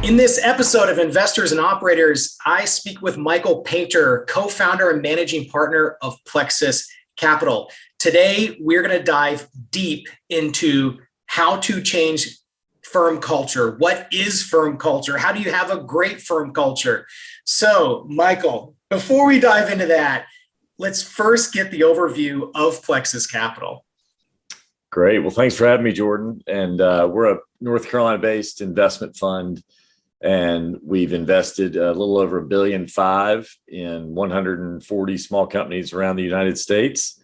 In this episode of Investors and Operators, I speak with Michael Painter, co-founder and managing partner of Plexus Capital. Today, we're going to dive deep into how to change firm culture. What is firm culture? How do you have a great firm culture? So, Michael, before we dive into that, let's first get the overview of Plexus Capital. Great. Well, thanks for having me, Jordan. And we're a North Carolina-based investment fund, and we've invested a little over $1.5 billion in 140 small companies around the United States.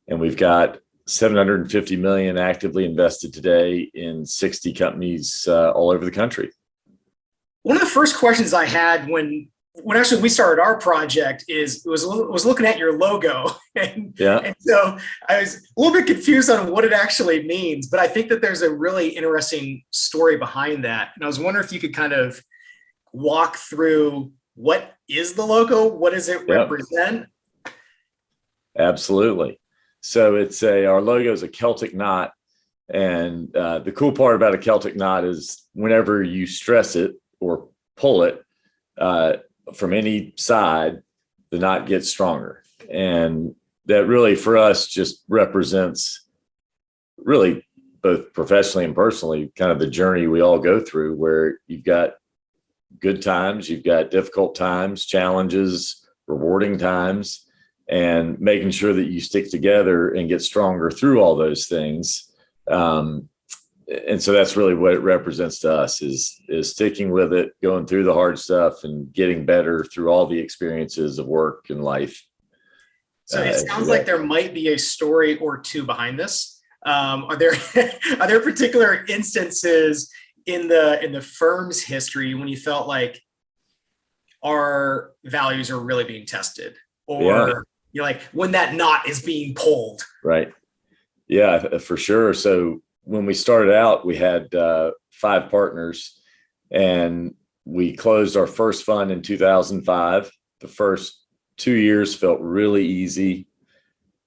And we've got $750 million actively invested today in 60 companies all over the country. One of the first questions I had when actually we started our project was looking at your logo. And so I was a little bit confused on what it actually means, but I think that there's a really interesting story behind that. And I was wondering if you could kind of walk through what is the logo? What does it represent? Absolutely. So our logo is a Celtic knot. And the cool part about a Celtic knot is whenever you stress it or pull it, from any side, the knot gets stronger. And that really for us just represents really both professionally and personally kind of the journey we all go through, where you've got good times, you've got difficult times, challenges, rewarding times, and making sure that you stick together and get stronger through all those things. And so that's really what it represents to us is sticking with it, going through the hard stuff and getting better through all the experiences of work and life. So it sounds like there might be a story or two behind this. Are there particular instances in the firm's history when you felt like our values are really being tested, or you're like when that knot is being pulled? Right. Yeah, for sure. So when we started out, we had 5 partners, and we closed our first fund in 2005. The first 2 years felt really easy.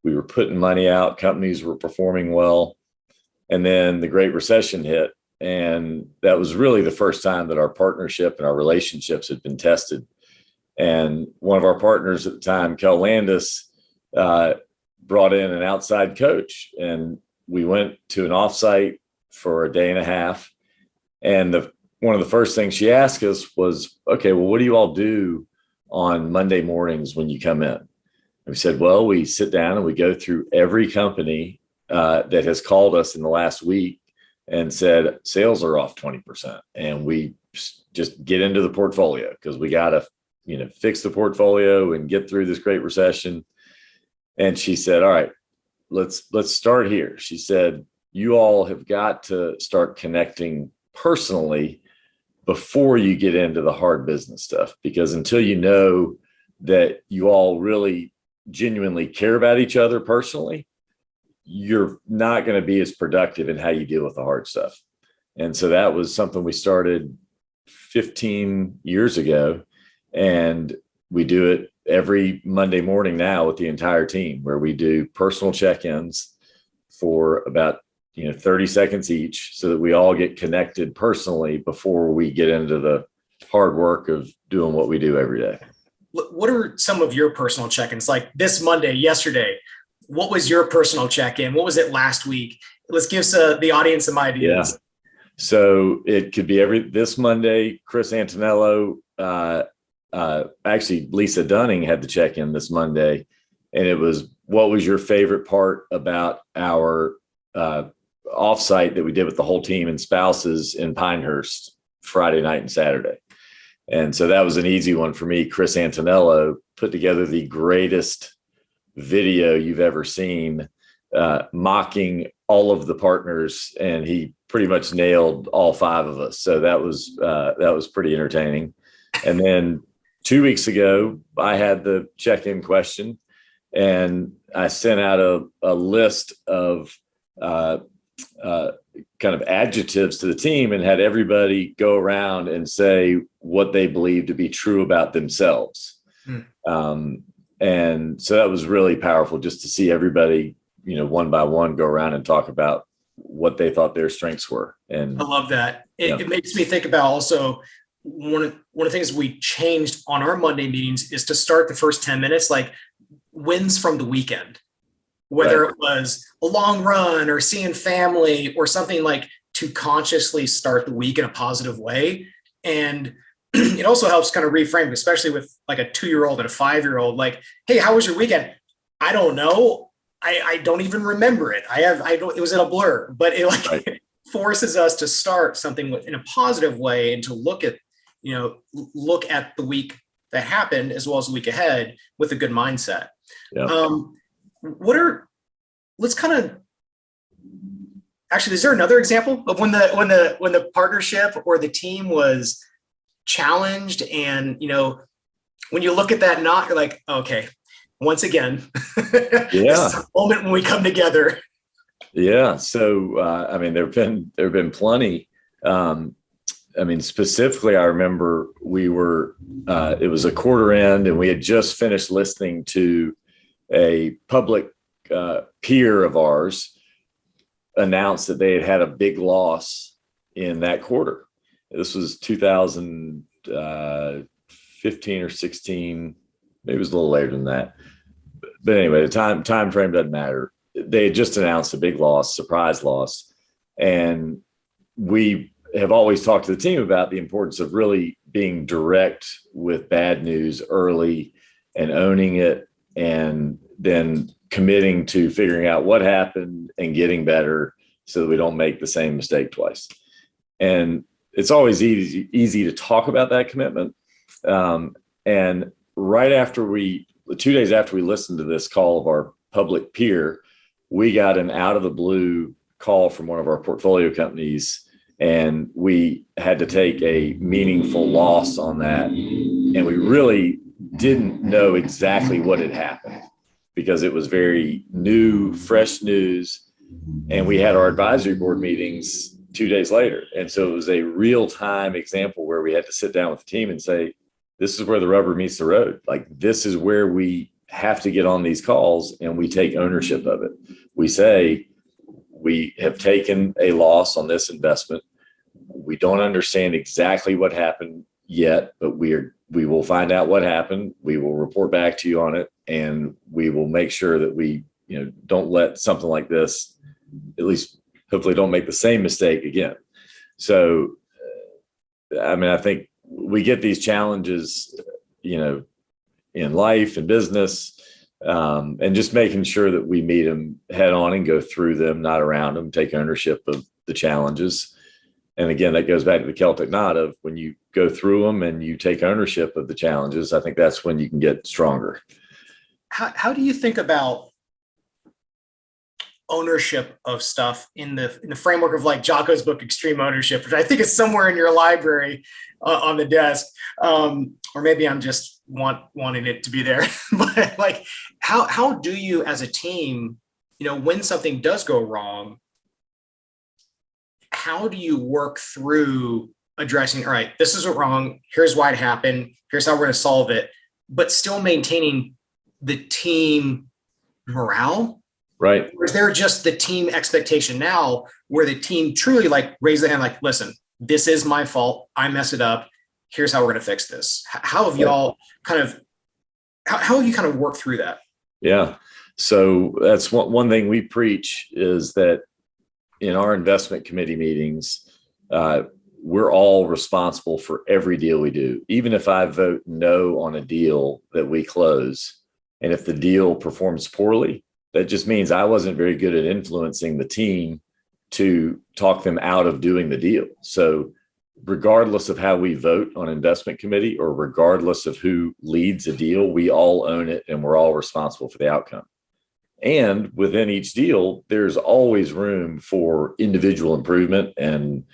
We were putting money out, companies were performing well. And then the Great Recession hit. And that was really the first time that our partnership and our relationships had been tested. And one of our partners at the time, Kel Lands, brought in an outside coach, and we went to an offsite for a day and a half. And one of the first things she asked us was, okay, well, what do you all do on Monday mornings when you come in? And we said, well, we sit down and we go through every company that has called us in the last week and said, sales are off 20%. And we just get into the portfolio because we got to, fix the portfolio and get through this Great Recession. And she said, all right, let's start here. She said, you all have got to start connecting personally before you get into the hard business stuff, because until you know that you all really genuinely care about each other personally, you're not going to be as productive in how you deal with the hard stuff. And so that was something we started 15 years ago, and we do it every Monday morning now with the entire team, where we do personal check-ins for about 30 seconds each, so that we all get connected personally before we get into the hard work of doing what we do every day. What are some of your personal check-ins? Like this Monday, yesterday, what was your personal check-in? What was it last week? Let's give the audience some ideas. Yeah. So it could be this Monday, Chris Antonello, actually Lisa Dunning had the check-in this Monday, and it was, what was your favorite part about our offsite that we did with the whole team and spouses in Pinehurst Friday night and Saturday? And so that was an easy one for me. Chris Antonello put together the greatest video you've ever seen, mocking all of the partners, and he pretty much nailed all 5 of us. So that was pretty entertaining. And then 2 weeks ago, I had the check-in question, and I sent out a list of kind of adjectives to the team and had everybody go around and say what they believe to be true about themselves. And so that was really powerful, just to see everybody, one by one, go around and talk about what they thought their strengths were. And I love that. It makes me think about also one of the things we changed on our Monday meetings is to start the first 10 minutes like wins from the weekend, whether it was a long run or seeing family or something, like to consciously start the week in a positive way. And it also helps kind of reframe, especially with like a 2-year-old and a 5-year-old, like, hey, how was your weekend? I don't know. I don't even remember it. It was in a blur, but it like forces us to start something in a positive way and to look at the week that happened as well as the week ahead with a good mindset. Yeah. Let's kind of, actually, is there another example of when the partnership or the team was challenged and, when you look at that knot, you're like, okay, once again, this is a moment when we come together. Yeah. So, there've been plenty. Specifically, I remember it was a quarter end and we had just finished listening to a public peer of ours announced that they had a big loss in that quarter. This was 2015 or 16, maybe it was a little later than that. But anyway, the time frame doesn't matter. They had just announced a big loss, surprise loss. And we have always talked to the team about the importance of really being direct with bad news early and owning it, and then committing to figuring out what happened and getting better so that we don't make the same mistake twice. And it's always easy to talk about that commitment. And right after 2 days after we listened to this call of our public peer, we got an out of the blue call from one of our portfolio companies, and we had to take a meaningful loss on that. And we really didn't know exactly what had happened because it was very new, fresh news. And we had our advisory board meetings 2 days later. And so it was a real time example where we had to sit down with the team and say, this is where the rubber meets the road. Like, this is where we have to get on these calls and we take ownership of it. We say, we have taken a loss on this investment. We don't understand exactly what happened yet, but we will find out what happened. We will report back to you on it, and we will make sure that we, don't let something like this, at least hopefully don't make the same mistake again. So, I think we get these challenges, in life and business, and just making sure that we meet them head on and go through them, not around them, take ownership of the challenges. And again, that goes back to the Celtic knot of when you go through them and you take ownership of the challenges, I think that's when you can get stronger. How do you think about ownership of stuff in the framework of like Jocko's book, Extreme Ownership, which I think is somewhere in your library on the desk, or maybe I'm just wanting it to be there. But like, how do you as a team, when something does go wrong, how do you work through addressing, all right, this is wrong, here's why it happened, here's how we're going to solve it, but still maintaining the team morale? Right. Or is there just the team expectation now where the team truly like raise their hand, like, listen, this is my fault, I messed it up, here's how we're going to fix this? How have y'all how have you kind of worked through that? Yeah. So that's one thing we preach is that in our investment committee meetings, we're all responsible for every deal we do. Even if I vote no on a deal that we close, and if the deal performs poorly, that just means I wasn't very good at influencing the team to talk them out of doing the deal. So regardless of how we vote on investment committee, or regardless of who leads a deal, we all own it and we're all responsible for the outcome. And within each deal, there's always room for individual improvement. And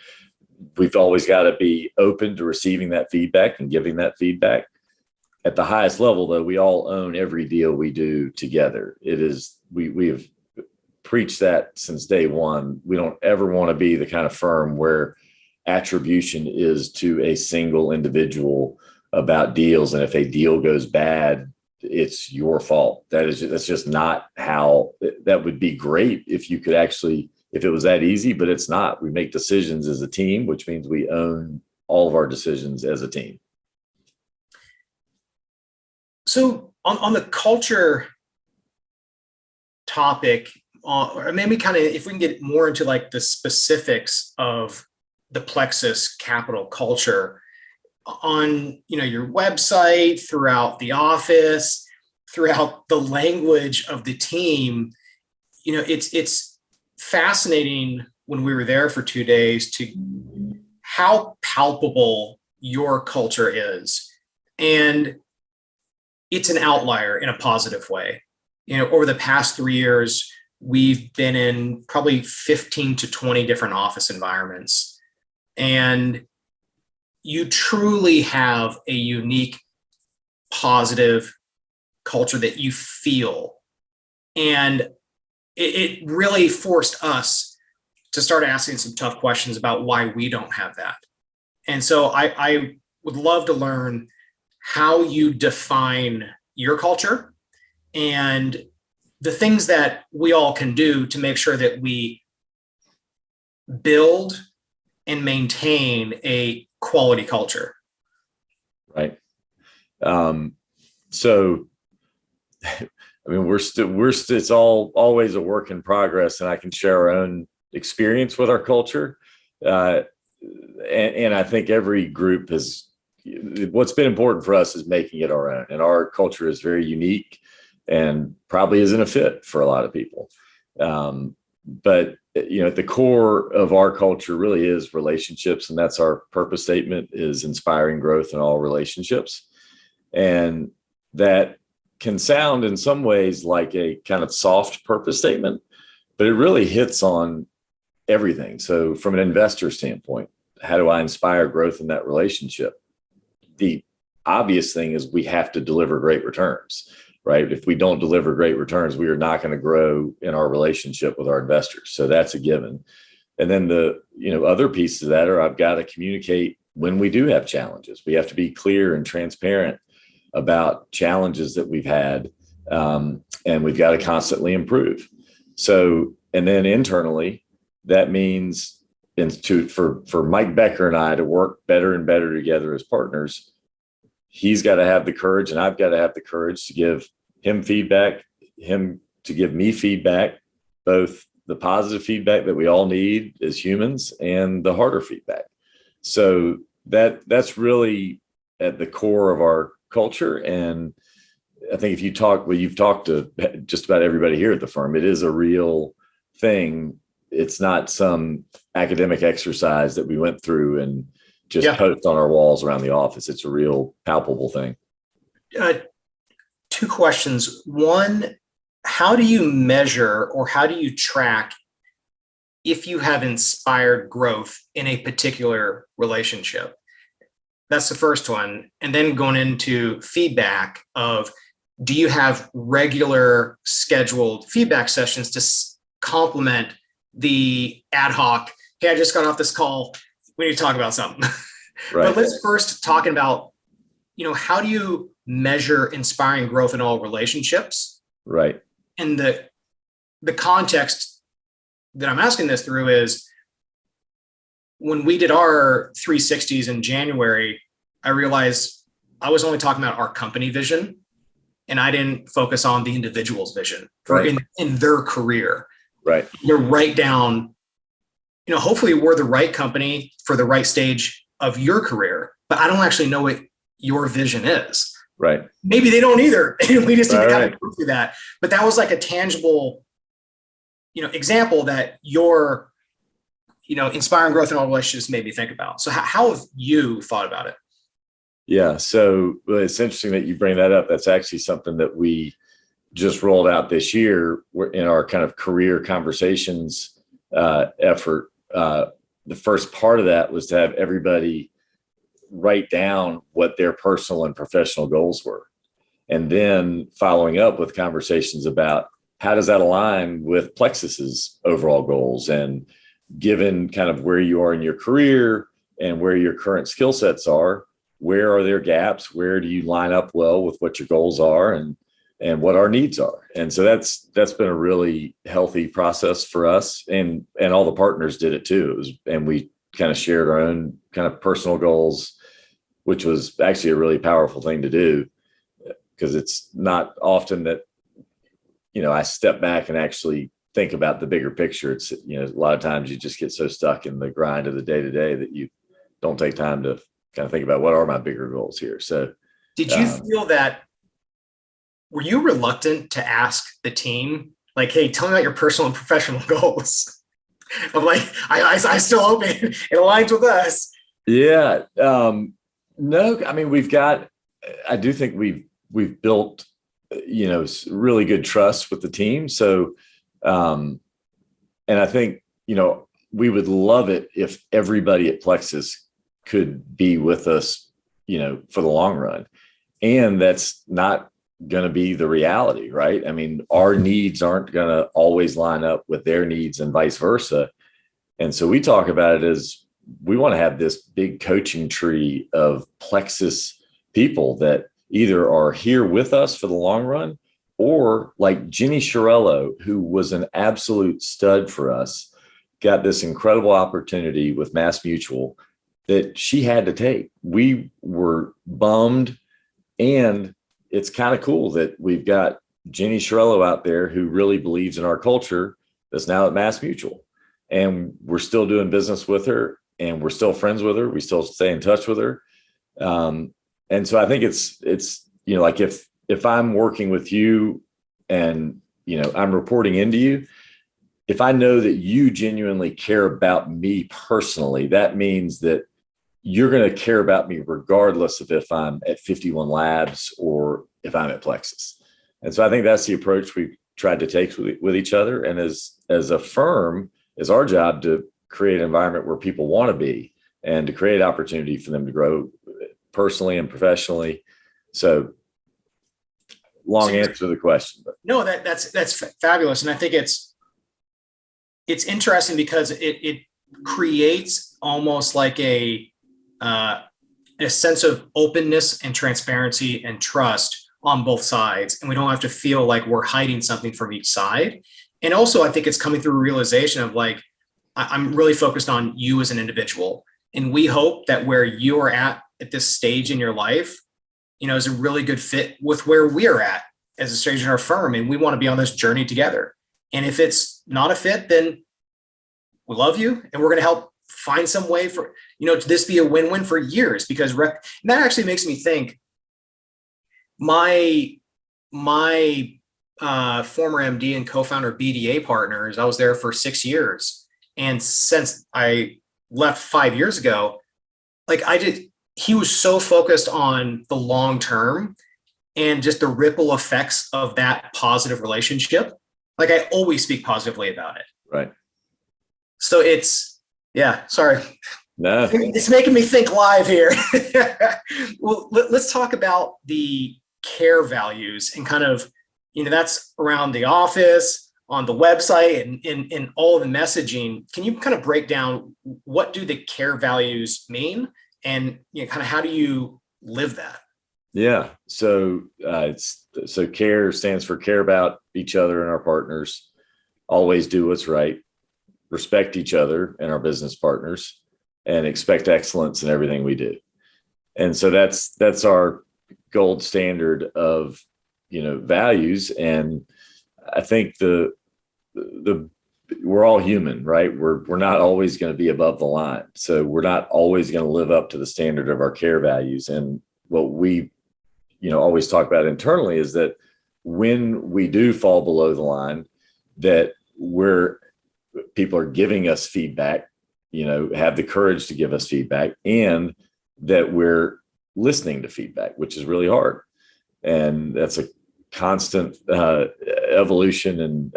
we've always got to be open to receiving that feedback and giving that feedback. At the highest level, though, we all own every deal we do together. It is, we have preached that since day one. We don't ever want to be the kind of firm where attribution is to a single individual about deals. And if a deal goes bad, it's your fault. That's just not how. That would be great if you could actually, if it was that easy, but it's not. We make decisions as a team, which means we own all of our decisions as a team. So on the culture topic, or maybe kind of if we can get more into like the specifics of the Plexus Capital culture on, your website, throughout the office, throughout the language of the team, it's fascinating when we were there for 2 days to how palpable your culture is. And it's an outlier in a positive way. Over the past 3 years, we've been in probably 15 to 20 different office environments. And you truly have a unique, positive culture that you feel. And it really forced us to start asking some tough questions about why we don't have that. And so I would love to learn how you define your culture and the things that we all can do to make sure that we build and maintain a quality culture. Right. So, it's always a work in progress, and I can share our own experience with our culture. And I think every group what's been important for us is making it our own, and our culture is very unique and probably isn't a fit for a lot of people. But at the core of our culture really is relationships, and that's our purpose statement, is inspiring growth in all relationships. And that can sound in some ways like a kind of soft purpose statement, but it really hits on everything. So from an investor standpoint, how do I inspire growth in that relationship? The obvious thing is we have to deliver great returns, right? If we don't deliver great returns, we are not going to grow in our relationship with our investors. So that's a given. And then the other pieces of that are I've got to communicate when we do have challenges. We have to be clear and transparent about challenges that we've had, and we've got to constantly improve. So, and then internally, that means for Mike Becker and I to work better and better together as partners. He's got to have the courage, and I've got to have the courage to give him feedback, him to give me feedback, both the positive feedback that we all need as humans and the harder feedback. So that's really at the core of our culture. And I think if you've talked to just about everybody here at the firm, it is a real thing. It's not some academic exercise that we went through and just post on our walls around the office. It's a real palpable thing. 2 questions. One, how do you measure or how do you track if you have inspired growth in a particular relationship? That's the first one. And then going into feedback of, do you have regular scheduled feedback sessions to complement the ad hoc, hey, I just got off this call, we need to talk about something. Right. But let's first talk about, how do you measure inspiring growth in all relationships? Right. And the context that I'm asking this through is, when we did our 360s in January, I realized I was only talking about our company vision, and I didn't focus on the individual's vision for in their career. Right. You write down, hopefully we're the right company for the right stage of your career, but I don't actually know what your vision is. Right. Maybe they don't either. We just need to kind of go through that. But that was like a tangible, example that your, inspiring growth in all relationships made me think about. So how have you thought about it? Yeah. So it's interesting that you bring that up. That's actually something that we just rolled out this year in our kind of career conversations effort. The first part of that was to have everybody write down what their personal and professional goals were. And then following up with conversations about how does that align with Plexus's overall goals, and given kind of where you are in your career and where your current skill sets are, where are there gaps? Where do you line up well with what your goals are and what our needs are? And so that's been a really healthy process for us, and all the partners did it too. And we kind of shared our own kind of personal goals, which was actually a really powerful thing to do, because it's not often that, I step back and actually think about the bigger picture. It's, a lot of times you just get so stuck in the grind of the day to day that you don't take time to kind of think about what are my bigger goals here. So did you feel that, were you reluctant to ask the team, like, hey, tell me about your personal and professional goals? I'm like, I still hope it aligns with us. Yeah. No, I mean, I do think we've built, really good trust with the team. So, and I think, we would love it if everybody at Plexus could be with us, for the long run. And that's not going to be the reality, right? I mean, our needs aren't going to always line up with their needs and vice versa. And so we talk about it as we want to have this big coaching tree of Plexus people that either are here with us for the long run, or like Jenny Sharello, who was an absolute stud for us, got this incredible opportunity with Mass Mutual that she had to take. We were bummed, and it's kind of cool that we've got Jenny Sharello out there who really believes in our culture that's now at Mass Mutual. And we're still doing business with her, and we're still friends with her. We still stay in touch with her. And so I think it's, like if I'm working with you and, I'm reporting into you, if I know that you genuinely care about me personally, that means that you're going to care about me regardless of if I'm at 51 Labs or if I'm at Plexus. And so I think that's the approach we've tried to take with each other. And as a firm, it's our job to create an environment where people want to be and to create opportunity for them to grow personally and professionally. So long answer to the question. But. No, that's fabulous. And I think it's interesting because it creates almost like a sense of openness and transparency and trust on both sides. And we don't have to feel like we're hiding something from each side. And also, I think it's coming through a realization of like, I'm really focused on you as an individual. And we hope that where you are at this stage in your life, is a really good fit with where we're at as a stage in our firm. And we want to be on this journey together. And if it's not a fit, then we love you. And we're going to help find some way for, this be a win-win for years, because and that actually makes me think my former MD and co-founder BDA partners, I was there for 6 years. And since I left 5 years ago, he was so focused on the long term and just the ripple effects of that positive relationship. Like, I always speak positively about it. Right. So sorry. No. It's making me think live here. Well, let's talk about the care values and kind of, that's around the office, on the website, and all the messaging. Can you kind of break down what do the care values mean, and kind of how do you live that? Yeah. So CARE stands for care about each other and our partners, always do what's right, respect each other and our business partners, and expect excellence in everything we do. And so that's our gold standard of, values. And I think we're all human, right? We're not always going to be above the line. So we're not always going to live up to the standard of our care values. And what we, always talk about internally is that when we do fall below the line, that people are giving us feedback, have the courage to give us feedback, and that we're listening to feedback, which is really hard. And that's a constant evolution. And,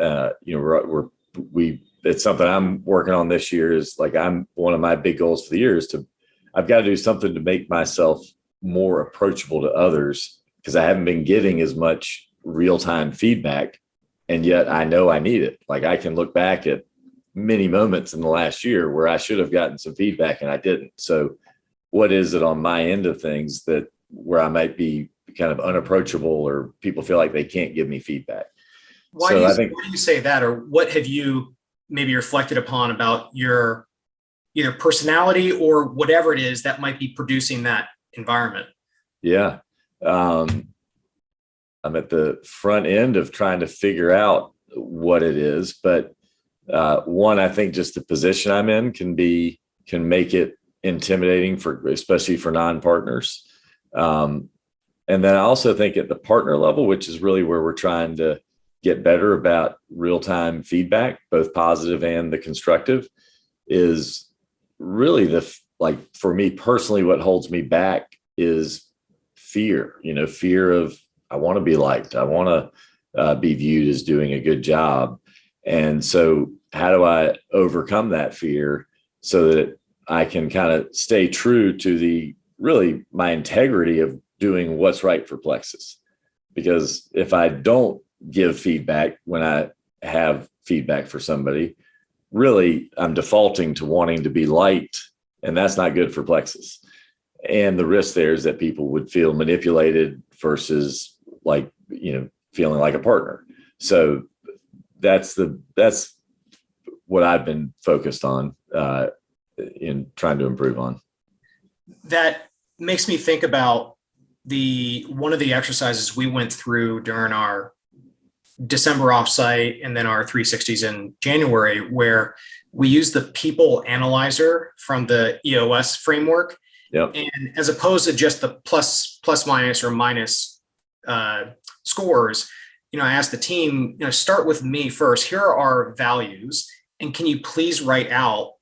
it's something I'm working on this year. Is like, one of my big goals for the year is I've got to do something to make myself more approachable to others, because I haven't been getting as much real-time feedback. And yet I know I need it. Like, I can look back at many moments in the last year where I should have gotten some feedback and I didn't. So what is it on my end of things where I might be kind of unapproachable, or people feel like they can't give me feedback? Why do you say that? Or what have you maybe reflected upon about your either personality or whatever it is that might be producing that environment? Yeah. I'm at the front end of trying to figure out what it is, but one, I think just the position I'm in can make it intimidating especially for non-partners. And then I also think at the partner level, which is really where we're trying to get better about real-time feedback, both positive and the constructive, is really for me personally, what holds me back is fear, fear of, I want to be liked. I want to be viewed as doing a good job. And so how do I overcome that fear so that I can kind of stay true to my integrity of doing what's right for Plexus? Because if I don't give feedback when I have feedback for somebody, really I'm defaulting to wanting to be liked, and that's not good for Plexus. And the risk there is that people would feel manipulated versus feeling like a partner. So that's what I've been focused on in trying to improve on. That makes me think about one of the exercises we went through during our December offsite and then our 360s in January, where we used the people analyzer from the EOS framework. Yep. And as opposed to just the plus minus or minus scores, I asked the team, start with me first. Here are our values, and can you please write out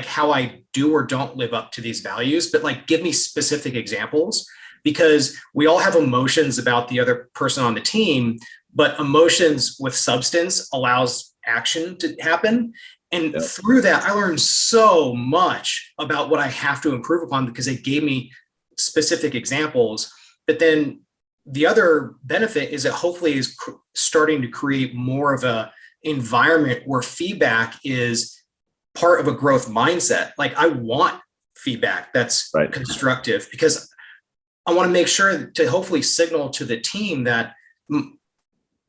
how I do or don't live up to these values, but give me specific examples, because we all have emotions about the other person on the team, but emotions with substance allows action to happen. And Yep. Through that, I learned so much about what I have to improve upon because they gave me specific examples. But then the other benefit is that hopefully is starting to create more of a environment where feedback is part of a growth mindset. I want feedback that's right. constructive, because I want to make sure to hopefully signal to the team that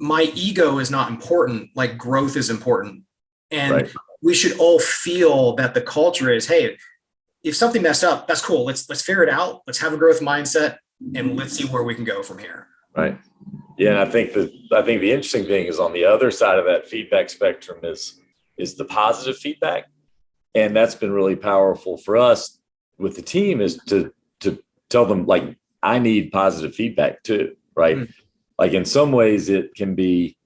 my ego is not important, growth is important. And right. We should all feel that the culture is, hey, if something messed up, that's cool. Let's figure it out. Let's have a growth mindset and let's see where we can go from here. Right. Yeah. And I think the interesting thing is on the other side of that feedback spectrum is the positive feedback. And that's been really powerful for us with the team, is to tell them, I need positive feedback too. Right. Mm-hmm. In some ways it can be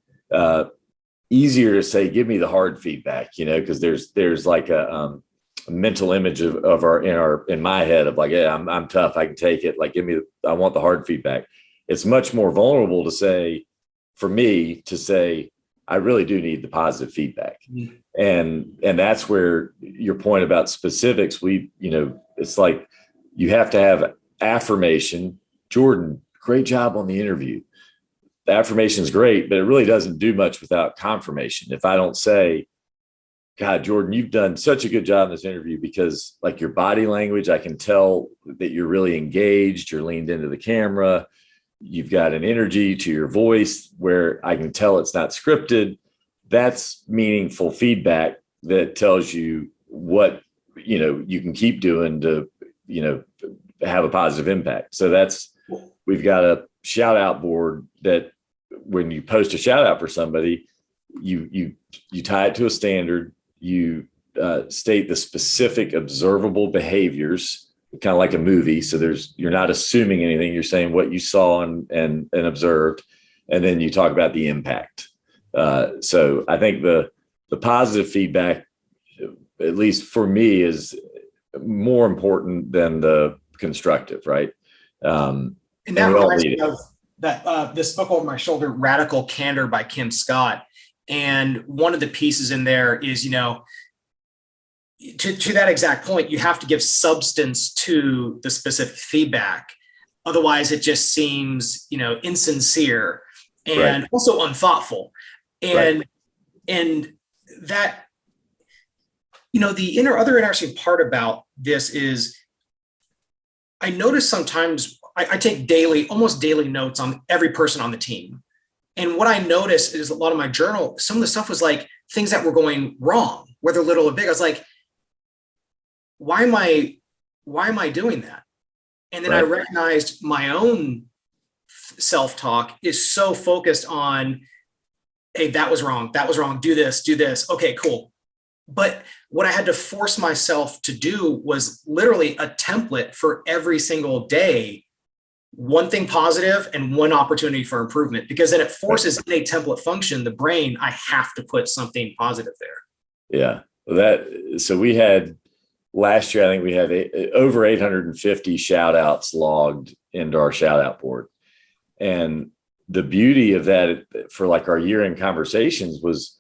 easier to say, give me the hard feedback, because there's a mental image in my head of yeah, I'm tough, I can take it. I want the hard feedback. It's much more vulnerable for me to say, I really do need the positive feedback. Mm-hmm. And that's where your point about specifics, it's you have to have affirmation. Jordan, great job on the interview. The affirmation is great, but it really doesn't do much without confirmation. If I don't say, God, Jordan, you've done such a good job in this interview, because your body language, I can tell that you're really engaged, you're leaned into the camera, you've got an energy to your voice where I can tell it's not scripted. That's meaningful feedback that tells you what, you can keep doing to, have a positive impact. So we've got a shout out board that when you post a shout out for somebody, you tie it to a standard, you state the specific observable behaviors, kind of like a movie. So you're not assuming anything, you're saying what you saw and observed, and then you talk about the impact. So I think the positive feedback, at least for me, is more important than the constructive, right? And that reminds me of this book over my shoulder, Radical Candor by Kim Scott. And one of the pieces in there is, to that exact point, you have to give substance to the specific feedback. Otherwise, it just seems, insincere and also unthoughtful. And that, the other interesting part about this is I notice sometimes I take almost daily notes on every person on the team. And what I noticed is a lot of my journal, some of the stuff was things that were going wrong, whether little or big. I was why am I doing that? And then I Right. recognized my own self-talk is so focused on, hey, that was wrong, do this, okay, cool. But what I had to force myself to do was literally a template for every single day, one thing positive and one opportunity for improvement, because then it forces in a template function, the brain, I have to put something positive there. Yeah. So we had last year, I think we had over 850 shout outs logged into our shout out board. And the beauty of that for like our year-end conversations was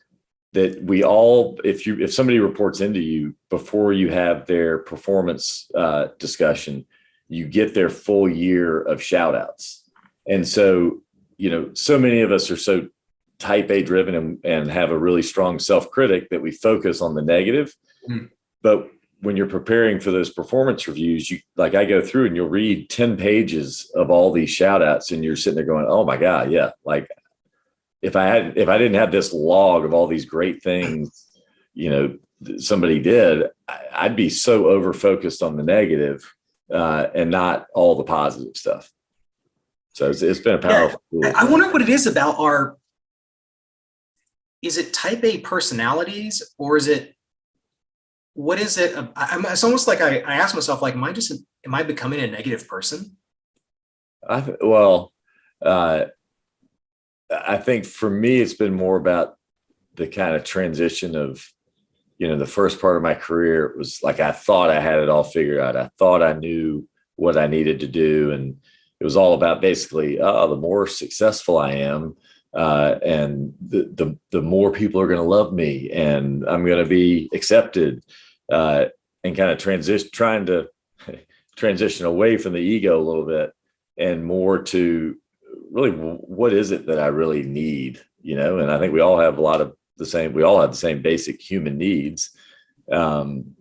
that we all, if somebody reports into you before you have their performance discussion, you get their full year of shout outs. And so, so many of us are so type A driven and have a really strong self-critic that we focus on the negative. But when you're preparing for those performance reviews, I go through and you'll read 10 pages of all these shout outs and you're sitting there going, oh my God, yeah. Like if I didn't have this log of all these great things, somebody did, I'd be so over focused on the negative and not all the positive stuff. So it's been a powerful tool. I wonder what it is about is it type A personalities, or what is it? It's almost like I ask myself, like, am I becoming a negative person? I think for me, it's been more about the kind of transition of, the first part of my career, it was like, I thought I had it all figured out. I thought I knew what I needed to do. And it was all about basically, the more successful I am, and the more people are going to love me and I'm going to be accepted, and kind of trying to transition away from the ego a little bit and more to really, what is it that I really need? And I think we all have we all have the same basic human needs. And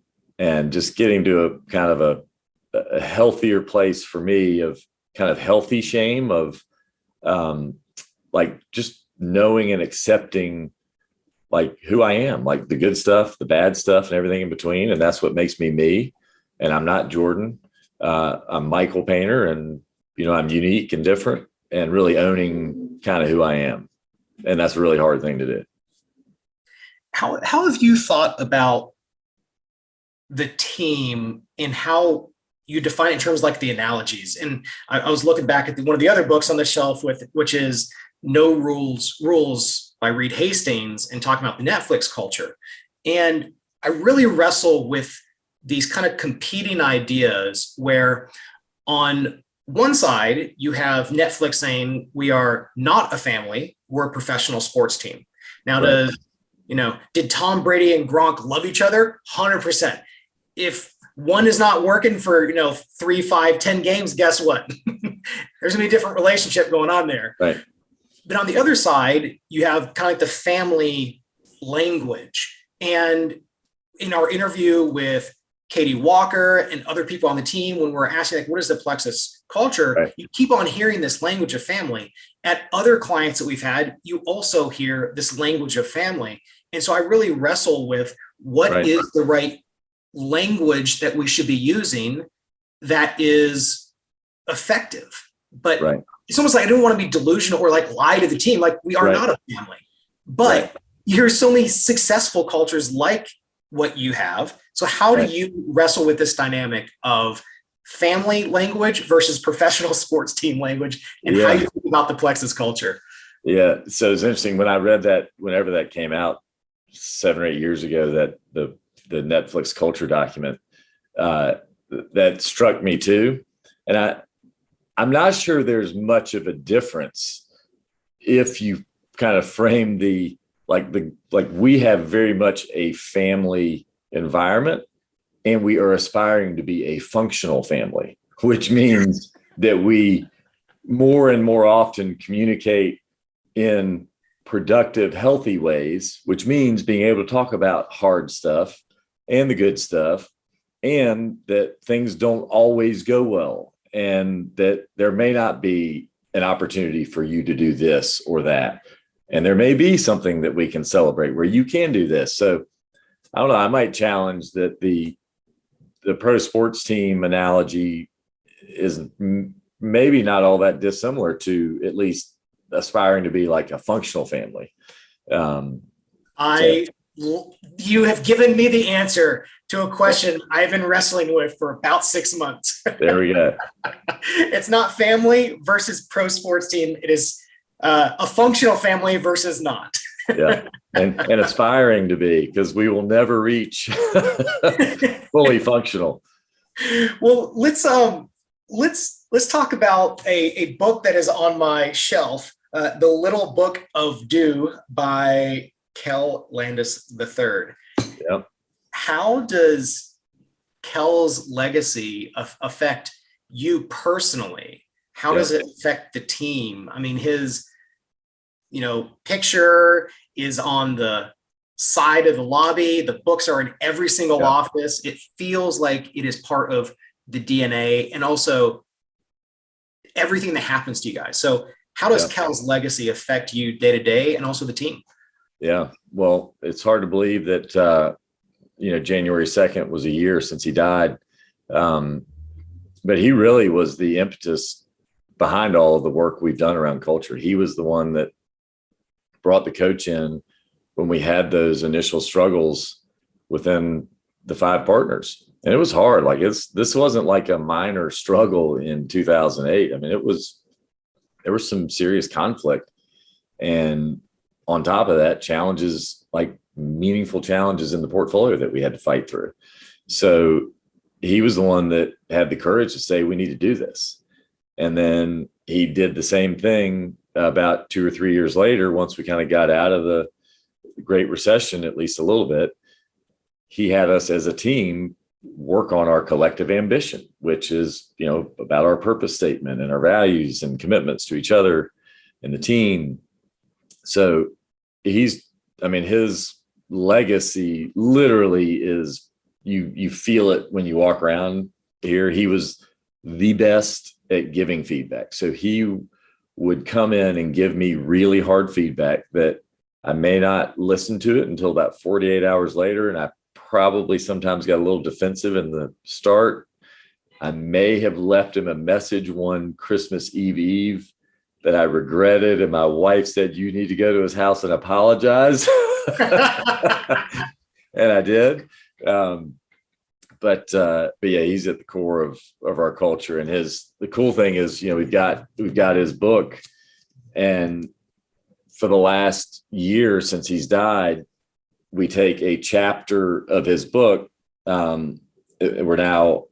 just getting to a kind of a healthier place for me of kind of healthy shame of, like just knowing and accepting like who I am, like the good stuff, the bad stuff, and everything in between. And that's what makes me me. And I'm not Jordan. I'm Michael Painter, and, I'm unique and different, and really owning kind of who I am. And that's a really hard thing to do. How have you thought about the team and how you define it in terms like the analogies? And I was looking back at one of the other books on the shelf which is No Rules by Reed Hastings, and talking about the Netflix culture. And I really wrestle with these kind of competing ideas where on one side, you have Netflix saying we are not a family, we're a professional sports team. Now, Right. Did Tom Brady and Gronk love each other? 100%. If one is not working for, 3, 5, 10 games, guess what? There's gonna be a different relationship going on there. Right. But on the other side, you have kind of like the family language. And in our interview with Katie Walker and other people on the team, when we're asking, like, what is the Plexus culture? Right. You keep on hearing this language of family. At other clients that we've had, you also hear this language of family. And so I really wrestle with what is the right language that we should be using that is effective. But it's almost like I don't want to be delusional or like lie to the team. Like, we are not a family. But here's so many successful cultures like what you have. So how do you wrestle with this dynamic of family language versus professional sports team language, and how you think about the Plexus culture? Yeah. So it's interesting when I read that, whenever that came out 7 or 8 years ago, that the Netflix culture document, that struck me too. And I'm not sure there's much of a difference if you kind of frame we have very much a family environment, and we are aspiring to be a functional family, which means that we more and more often communicate in productive, healthy ways, which means being able to talk about hard stuff and the good stuff, and that things don't always go well, and that there may not be an opportunity for you to do this or that. And there may be something that we can celebrate where you can do this. So I don't know, I might challenge that the the pro sports team analogy is maybe not all that dissimilar to at least aspiring to be like a functional family. You have given me the answer to a question I've been wrestling with for about 6 months. There we go. It's not family versus pro sports team. It is a functional family versus not. Yeah. And aspiring to be, because we will never reach fully functional. Well, let's talk about a book that is on my shelf, The Little Book of Do by Kel Lands III. Yep. How does Kel's legacy affect you personally? How does it affect the team? I mean, his, picture is on the side of the lobby. The books are in every single office. It feels like it is part of the DNA and also everything that happens to you guys. So how does Kel's legacy affect you day to day and also the team? Yeah. Well, it's hard to believe that, January 2nd was a year since he died. But he really was the impetus behind all of the work we've done around culture. He was the one that brought the coach in when we had those initial struggles within the 5 partners. And it was hard. Like this wasn't like a minor struggle in 2008. I mean, there was some serious conflict. And on top of that, challenges, like meaningful challenges in the portfolio that we had to fight through. So he was the one that had the courage to say, we need to do this. And then he did the same thing about 2 or 3 years later, once we kind of got out of the Great Recession, at least a little bit. He had us as a team work on our collective ambition, which is, about our purpose statement and our values and commitments to each other and the team. So his legacy literally is, you feel it when you walk around here. He was the best at giving feedback. So he would come in and give me really hard feedback that I may not listen to it until about 48 hours later. And I probably sometimes got a little defensive in the start. I may have left him a message one Christmas Eve that I regretted. And my wife said, you need to go to his house and apologize. And I did. But yeah, he's at the core of our culture. And the cool thing is, we've got his book, and for the last year since he's died, we take a chapter of his book. We're now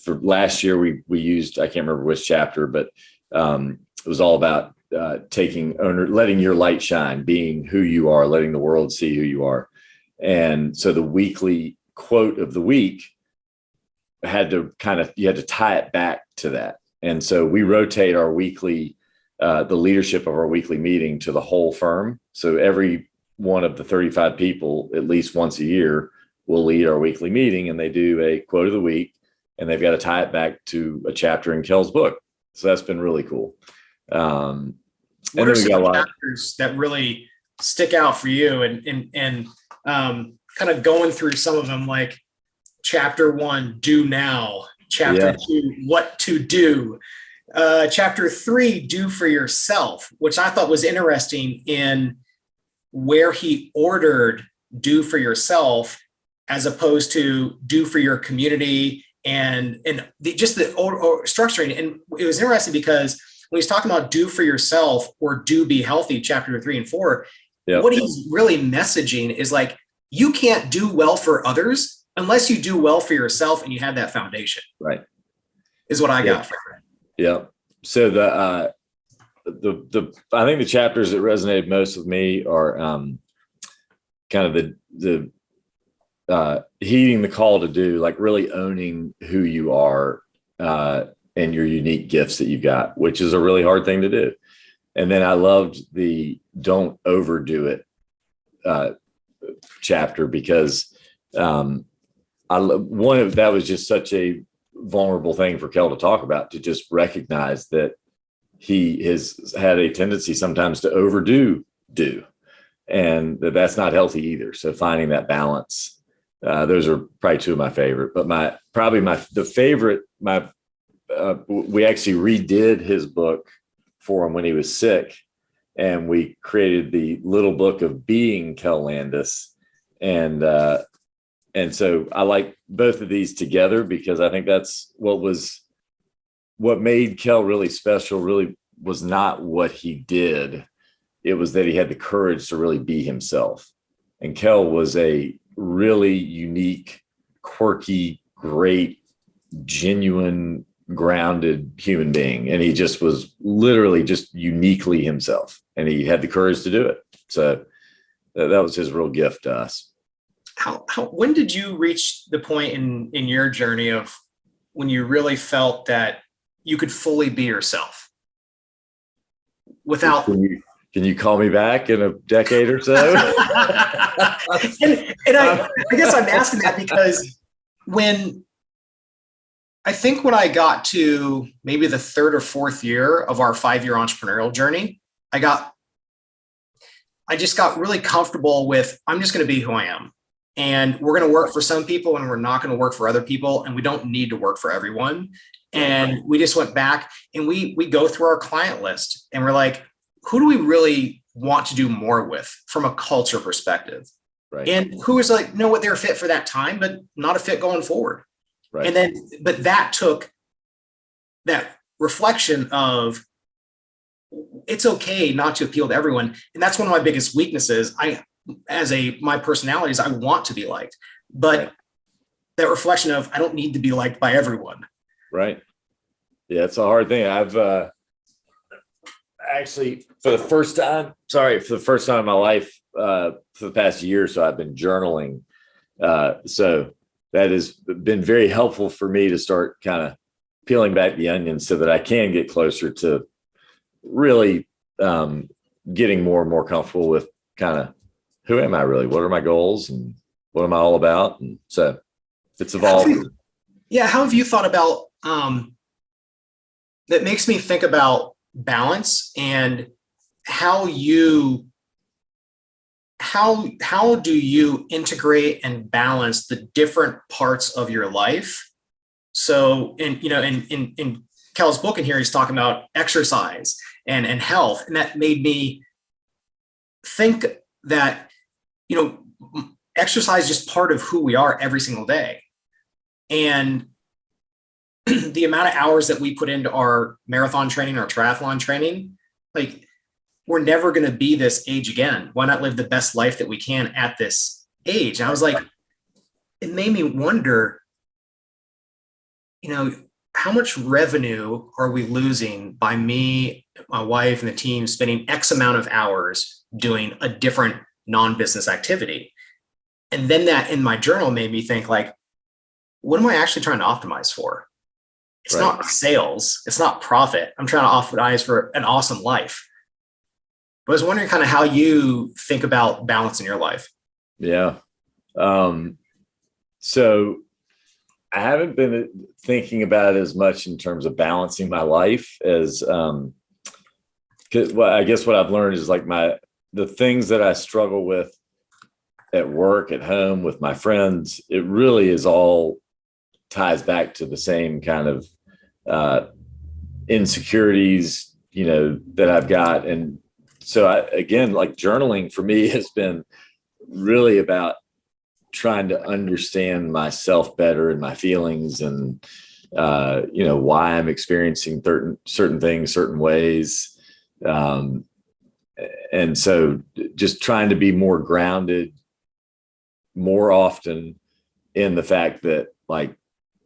for last year we used, I can't remember which chapter, but it was all about letting your light shine, being who you are, letting the world see who you are. And so the weekly quote of the week you had to tie it back to that. And so we rotate our weekly, the leadership of our weekly meeting to the whole firm. So every one of the 35 people, at least once a year, will lead our weekly meeting, and they do a quote of the week, and they've got to tie it back to a chapter in Kel's book. So that's been really cool. What are some chapters that really stick out for you, and kind of going through some of them, like chapter 1, do now, chapter 2, what to do, chapter 3, do for yourself, which I thought was interesting in where he ordered do for yourself as opposed to do for your community and just the structuring. And it was interesting because when he's talking about do for yourself or do be healthy, chapter 3 and 4, what he's really messaging is like, you can't do well for others unless you do well for yourself and you have that foundation. Right. Is what I got from it. Yeah. So the I think the chapters that resonated most with me are kind of the heeding the call to do, like really owning who you are and your unique gifts that you've got, which is a really hard thing to do. And then I loved the don't overdo it chapter, because that was just such a vulnerable thing for Kel to talk about, to just recognize that he has had a tendency sometimes to overdo, and that's not healthy either. So finding that balance Those are probably two of my favorite, but the favorite, we actually redid his book for him when he was sick, and we created the little book of being Kel Landis. And so I like both of these together because I think that's what made Kel really special. Really was not what he did. It was that he had the courage to really be himself. And Kel was a really unique, quirky, great, genuine, grounded human being. And he just was literally just uniquely himself. And he had the courage to do it. So that was his real gift to us. When did you reach the point in your journey of when you really felt that you could fully be yourself without? Can you call me back in a decade or so? and I guess I'm asking that because when I got to maybe the third or fourth year of our 5-year entrepreneurial journey, I just got really comfortable with, I'm just going to be who I am. And we're going to work for some people and we're not going to work for other people. And we don't need to work for everyone. And we just went back and we go through our client list and we're like, who do we really want to do more with from a culture perspective? Right. And who is like, know what they're fit for that time, but not a fit going forward. Right. And then, but that took that reflection of it's okay not to appeal to everyone. And that's one of my biggest weaknesses. My personality is I want to be liked, but right. That reflection of I don't need to be liked by everyone. Right. Yeah, it's a hard thing. I've actually for the first time in my life, for the past year, so I've been journaling. So that has been very helpful for me to start kind of peeling back the onion so that I can get closer to really getting more and more comfortable with kind of who am I really? What are my goals and what am I all about? And so it's evolved. How have you thought about that makes me think about balance and how do you integrate and balance the different parts of your life? So in Kel's book in here, he's talking about exercise and health. And that made me think that, exercise is just part of who we are every single day. And the amount of hours that we put into our marathon training or triathlon training, like we're never going to be this age again. Why not live the best life that we can at this age? And I was like, it made me wonder, how much revenue are we losing by me, my wife, and the team spending X amount of hours doing a different non-business activity? And then that in my journal made me think like, what am I actually trying to optimize for? It's right. Not sales. It's not profit. I'm trying to optimize for an awesome life. But I was wondering kind of how you think about balance in your life. Yeah. So I haven't been thinking about it as much in terms of balancing my life as, I guess what I've learned is like the things that I struggle with at work, at home, with my friends, it really is all ties back to the same kind of insecurities, that I've got. And so again, like journaling for me has been really about trying to understand myself better and my feelings and, why I'm experiencing certain things, certain ways. And so just trying to be more grounded more often in the fact that like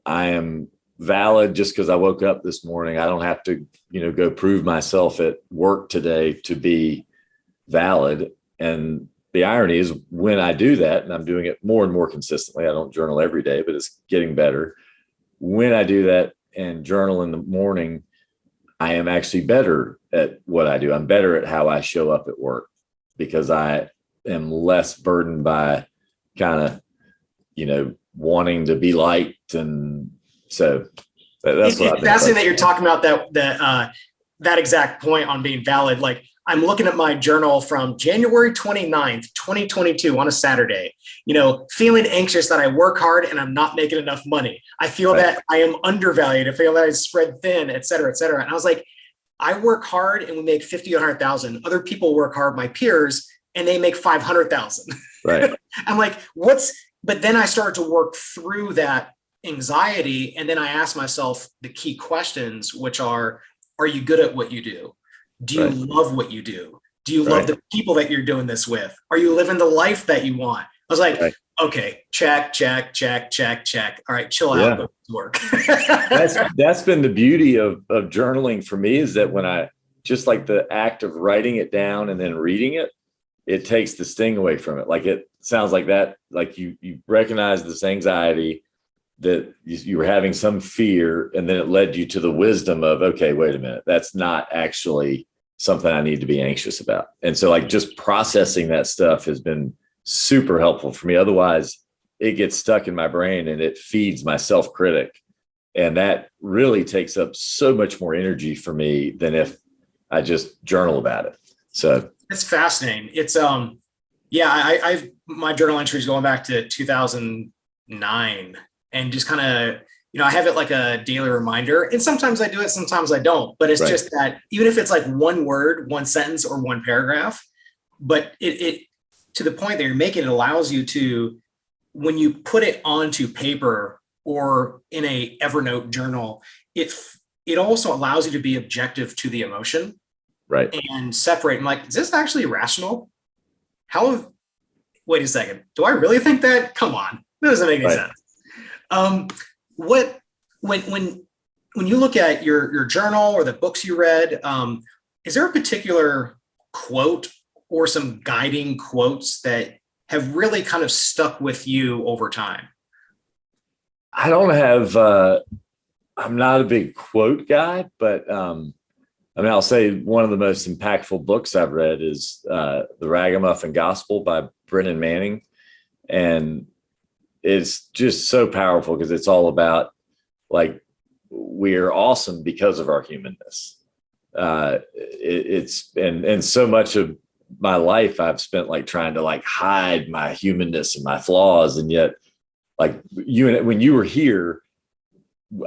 I am valid just because I woke up this morning. I don't have to, go prove myself at work today to be valid. And the irony is when I do that, and I'm doing it more and more consistently, I don't journal every day, but it's getting better. When I do that and journal in the morning, I am actually better at what I do. I'm better at how I show up at work because I am less burdened by kind of, wanting to be liked. And so that's what it's fascinating that you're talking about that exact point on being valid. Like I'm looking at my journal from January 29th, 2022 on a Saturday, feeling anxious that I work hard and I'm not making enough money. I feel that I am undervalued. I feel that I spread thin, et cetera, et cetera. And I was like, I work hard and we make 50, 100,000. Other people work hard, my peers, and they make 500,000. Right. I'm like, but then I started to work through that anxiety. And then I asked myself the key questions, which are you good at what you do? Do you love what you do? Do you love the people that you're doing this with? Are you living the life that you want? I was like, okay, check. All right, chill out, go to work. That's been the beauty of journaling for me, is that when I just like the act of writing it down and then reading it, it takes the sting away from it. Like it sounds like that, like you recognize this anxiety, that you were having some fear, and then it led you to the wisdom of, okay, wait a minute, that's not actually something I need to be anxious about. And so like just processing that stuff has been super helpful for me. Otherwise it gets stuck in my brain and it feeds my self-critic. And that really takes up so much more energy for me than if I just journal about it. So it's fascinating. It's I've my journal entries going back to 2009, and just kind of, I have it like a daily reminder, and sometimes I do it, sometimes I don't, but it's just that even if it's like one word, one sentence, or one paragraph, but it to the point that you're making, it allows you to, when you put it onto paper or in a Evernote journal, it also allows you to be objective to the emotion. Right. And separate. I'm like, is this actually rational? Wait a second. Do I really think that? Come on. That doesn't make any sense. When you look at your journal or the books you read, is there a particular quote or some guiding quotes that have really kind of stuck with you over time? I don't have, I'm not a big quote guy, but I'll say one of the most impactful books I've read is The Ragamuffin Gospel by Brennan Manning. And it's just so powerful because it's all about like, we're awesome because of our humanness. And so much of my life I've spent like trying to like hide my humanness and my flaws. And yet like when you were here,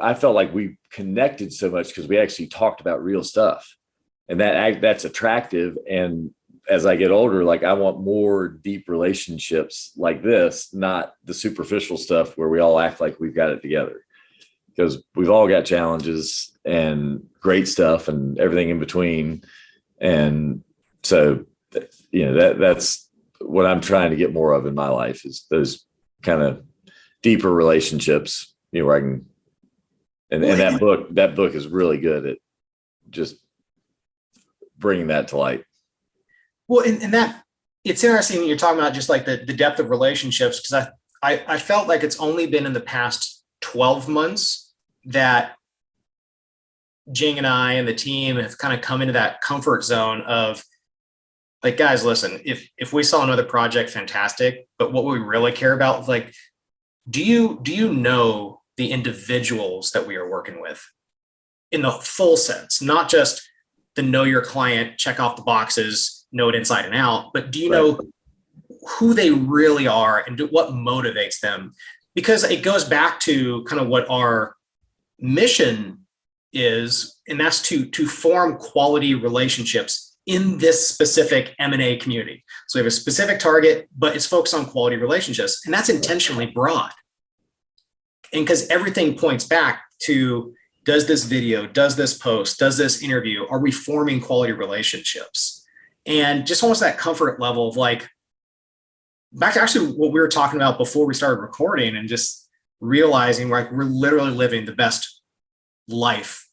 I felt like we connected so much because we actually talked about real stuff, and that's attractive. And as I get older, like I want more deep relationships like this, not the superficial stuff where we all act like we've got it together, because we've all got challenges and great stuff and everything in between. And so, that's what I'm trying to get more of in my life, is those kind of deeper relationships, where I can. And that book is really good at just bringing that to light. Well, and that it's interesting that you're talking about just like the depth of relationships, because I felt like it's only been in the past 12 months that Jing and I and the team have kind of come into that comfort zone of like, guys, listen, if we saw another project, fantastic. But what we really care about, like, do you know the individuals that we are working with in the full sense, not just the know your client, check off the boxes, know it inside and out, but do you know who they really are and what motivates them? Because it goes back to kind of what our mission is, and that's to form quality relationships in this specific M&A community. So we have a specific target, but it's focused on quality relationships, and that's intentionally broad. And because everything points back to, does this video, does this post, does this interview, are we forming quality relationships? And just almost that comfort level of like, back to actually what we were talking about before we started recording, and just realizing we're literally living the best life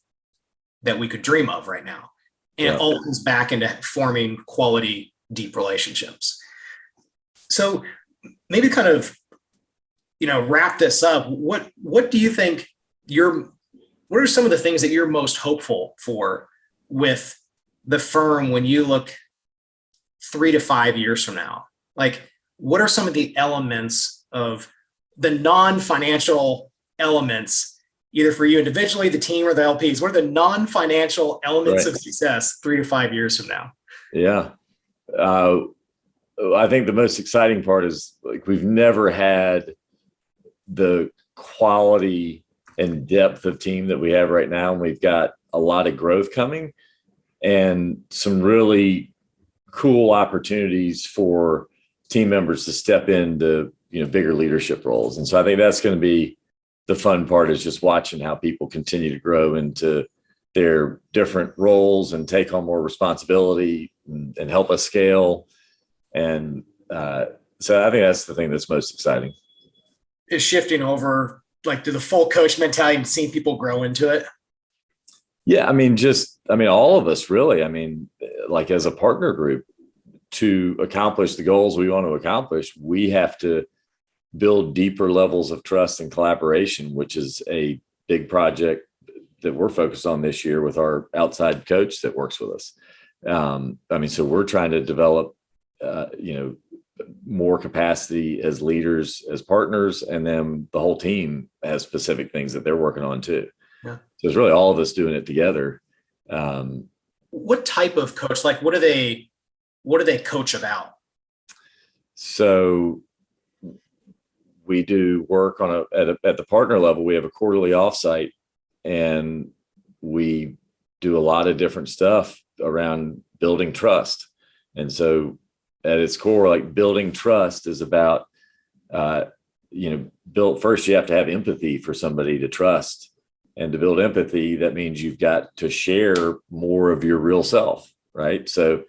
that we could dream of right now. And it all comes back into forming quality, deep relationships. So maybe kind of, wrap this up. What do you think what are some of the things that you're most hopeful for with the firm when you look 3 to 5 years from now? Like, what are some of the elements of the non-financial elements, either for you individually, the team, or the LPs? What are the non-financial elements of success 3 to 5 years from now? Yeah. I think the most exciting part is like we've never had the quality and depth of team that we have right now. And we've got a lot of growth coming and some really cool opportunities for team members to step into, bigger leadership roles. And so I think that's going to be the fun part, is just watching how people continue to grow into their different roles and take on more responsibility and help us scale. And so I think that's the thing that's most exciting. Is shifting over like to the full coach mentality and seeing people grow into it? Yeah. All of us really, like as a partner group, to accomplish the goals we want to accomplish, we have to build deeper levels of trust and collaboration, which is a big project that we're focused on this year with our outside coach that works with us. So we're trying to develop, more capacity as leaders, as partners, and then the whole team has specific things that they're working on too. Yeah. So it's really all of us doing it together. What type of coach? Like, what do they coach about? So we do work on at the partner level. We have a quarterly offsite, and we do a lot of different stuff around building trust. And so at its core, like building trust is about, first you have to have empathy for somebody to trust. And to build empathy, that means you've got to share more of your real self, right? So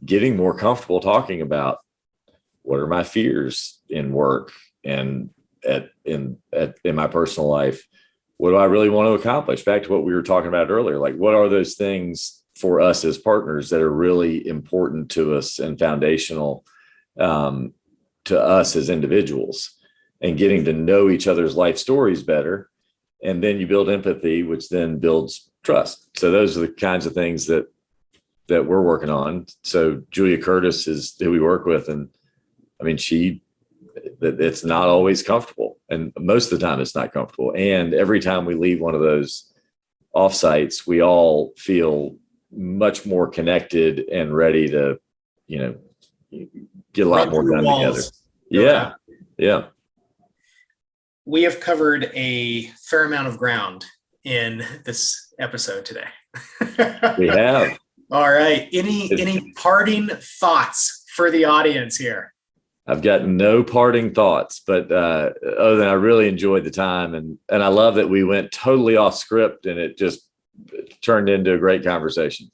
getting more comfortable talking about what are my fears in work and in my personal life. What do I really want to accomplish? Back to what we were talking about earlier, like what are those things for us as partners that are really important to us and foundational to us as individuals, and getting to know each other's life stories better. And then you build empathy, which then builds trust. So those are the kinds of things that we're working on. So Julia Curtis is who we work with. And it's not always comfortable. And most of the time it's not comfortable. And every time we leave one of those offsites, we all feel much more connected and ready to, get a lot more done together. Yeah. Yeah. We have covered a fair amount of ground in this episode today. We have. All right. Any parting thoughts for the audience here? I've got no parting thoughts, but other than I really enjoyed the time, and I love that we went totally off script and it just turned into a great conversation.